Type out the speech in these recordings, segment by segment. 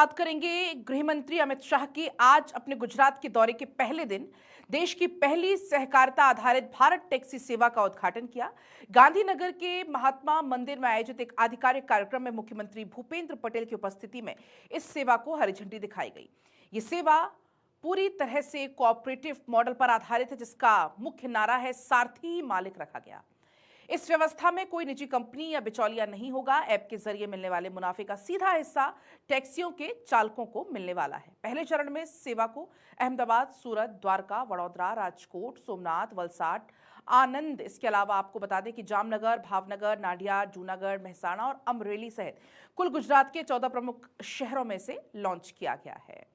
बात करेंगे गृह मंत्री अमित शाह की। आज अपने गुजरात के दौरे के पहले दिन देश की पहली सहकारिता आधारित भारत टैक्सी सेवा का उद्घाटन किया। गांधीनगर के महात्मा मंदिर में आयोजित एक आधिकारिक कार्यक्रम में मुख्यमंत्री भूपेंद्र पटेल की उपस्थिति में इस सेवा को हरी झंडी दिखाई गई। ये सेवा पूरी तरह से कोऑपरेटिव मॉडल पर आधारित है, जिसका मुख्य नारा है सारथी मालिक रखा गया। इस व्यवस्था में कोई निजी कंपनी या बिचौलिया नहीं होगा। ऐप के जरिए मिलने वाले मुनाफे का सीधा हिस्सा टैक्सियों के चालकों को मिलने वाला है। पहले चरण में सेवा को अहमदाबाद, सूरत, द्वारका, वडोदरा, राजकोट, सोमनाथ, वलसाड, आनंद, इसके अलावा आपको बता दें कि जामनगर, भावनगर, नाडियाड, जूनागढ़, मेहसाणा और अमरेली सहित कुल गुजरात के 14 प्रमुख शहरों में से लॉन्च किया गया है।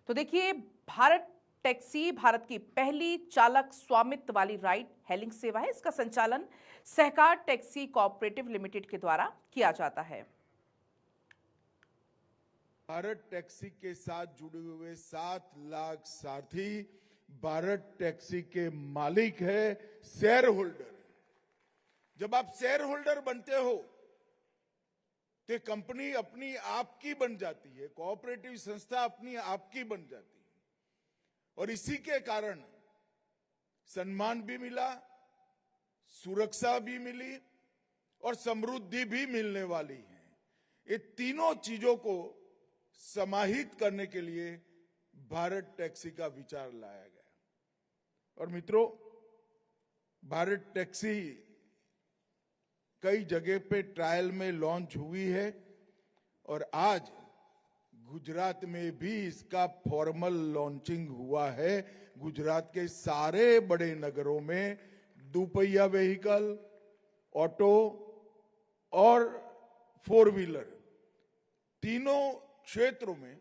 तो देखिए, भारत टैक्सी भारत की पहली चालक स्वामित्व वाली राइड हेलिंग सेवा है। इसका संचालन सहकार टैक्सी कोऑपरेटिव लिमिटेड के द्वारा किया जाता है। भारत टैक्सी के साथ जुड़े हुए 7 लाख सारथी भारत टैक्सी के मालिक है, शेयर होल्डर। जब आप शेयर होल्डर बनते हो तो कंपनी अपनी आपकी बन जाती है, कोऑपरेटिव संस्था अपनी आपकी बन जाती है और इसी के कारण सम्मान भी मिला, सुरक्षा भी मिली और समृद्धि भी मिलने वाली है। ये तीनों चीजों को समाहित करने के लिए भारत टैक्सी का विचार लाया गया। और मित्रों, भारत टैक्सी कई जगह पे ट्रायल में लॉन्च हुई है और आज गुजरात में भी इसका फॉर्मल लॉन्चिंग हुआ है। गुजरात के सारे बड़े नगरों में दुपहिया व्हीकल, ऑटो और 4 व्हीलर तीनों क्षेत्रों में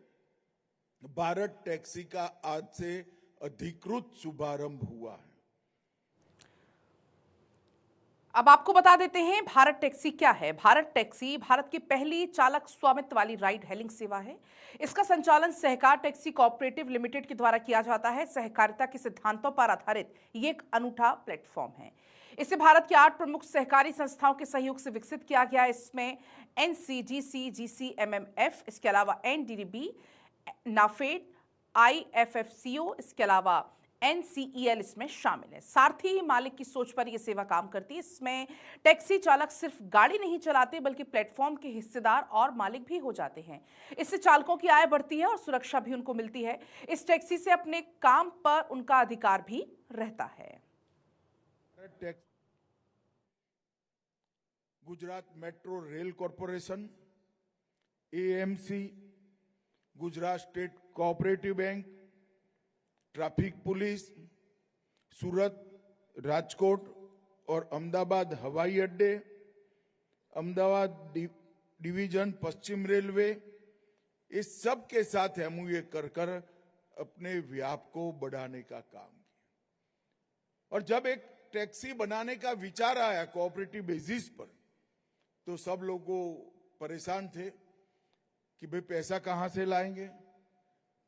भारत टैक्सी का आज से अधिकृत शुभारंभ हुआ है। अब आपको बता देते हैं भारत टैक्सी क्या है। भारत टैक्सी भारत की पहली चालक स्वामित्व वाली राइड हेलिंग सेवा है। इसका संचालन सहकार टैक्सी कोऑपरेटिव लिमिटेड के द्वारा किया जाता है। सहकारिता के सिद्धांतों पर आधारित ये एक अनूठा प्लेटफॉर्म है। इसे भारत की 8 प्रमुख सहकारी संस्थाओं के सहयोग से विकसित किया गया है। इसमें एनसीडीसी, जीसीएमएमएफ, इसके अलावा एनडीडीबी, नाफेड, आईएफएफसीओ, इसके अलावा एनसीईएल इसमें शामिल है। सारथी मालिक की सोच पर यह सेवा काम करती है। इसमें टैक्सी चालक सिर्फ गाड़ी नहीं चलाते बल्कि प्लेटफॉर्म के हिस्सेदार और मालिक भी हो जाते हैं। इससे चालकों की आय बढ़ती है और सुरक्षा भी उनको मिलती है। इस टैक्सी से अपने काम पर उनका अधिकार भी रहता है। Gujarat metro rail corporation, AMC, Gujarat state cooperative bank, traffic police, Surat, Rajkot और अहमदाबाद हवाई अड्डे, अहमदाबाद डिवीजन, पश्चिम रेलवे, इस सब के साथ एमओयू कर अपने व्याप को बढ़ाने का काम किया। और जब एक टैक्सी बनाने का विचार आया कोऑपरेटिव बेसिस पर, तो सब लोग परेशान थे कि भाई पैसा कहां से लाएंगे।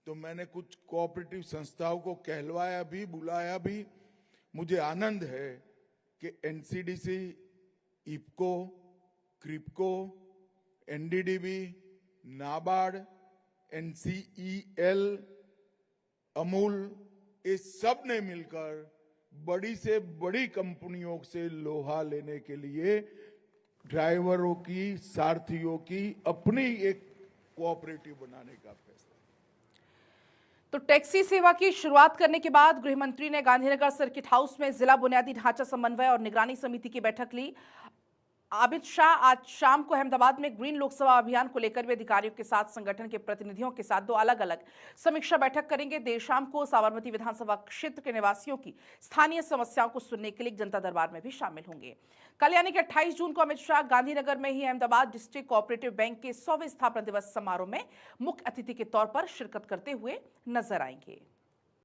तो मैंने कुछ कोऑपरेटिव संस्थाओं को कहलवाया भी, बुलाया भी। मुझे आनंद है कि NCDC, IFFCO, KRIBHCO, NDDB, NABARD, NCEL, Amul, ये सब ने मिलकर बड़ी से बड़ी कंपनियों से लोहा लेने के लिए ड्राइवरों की, सारथियों की अपनी एक कोऑपरेटिव बनाने का फैसला। तो टैक्सी सेवा की शुरुआत करने के बाद गृह मंत्री ने गांधीनगर सर्किट हाउस में जिला बुनियादी ढांचा समन्वय और निगरानी समिति की बैठक ली। अमित शाह आज शाम को अहमदाबाद में ग्रीन लोकसभा अभियान को लेकर भी अधिकारियों के साथ, संगठन के प्रतिनिधियों के साथ 2 अलग-अलग समीक्षा बैठक करेंगे। देर शाम को साबरमती विधानसभा क्षेत्र के निवासियों की स्थानीय समस्याओं को सुनने के लिए जनता दरबार में भी शामिल होंगे। कल यानी कि 28 जून को अमित शाह गांधीनगर में ही अहमदाबाद डिस्ट्रिक्ट कोऑपरेटिव बैंक के 100वें स्थापना दिवस समारोह में मुख्य अतिथि के तौर पर शिरकत करते हुए नजर आएंगे।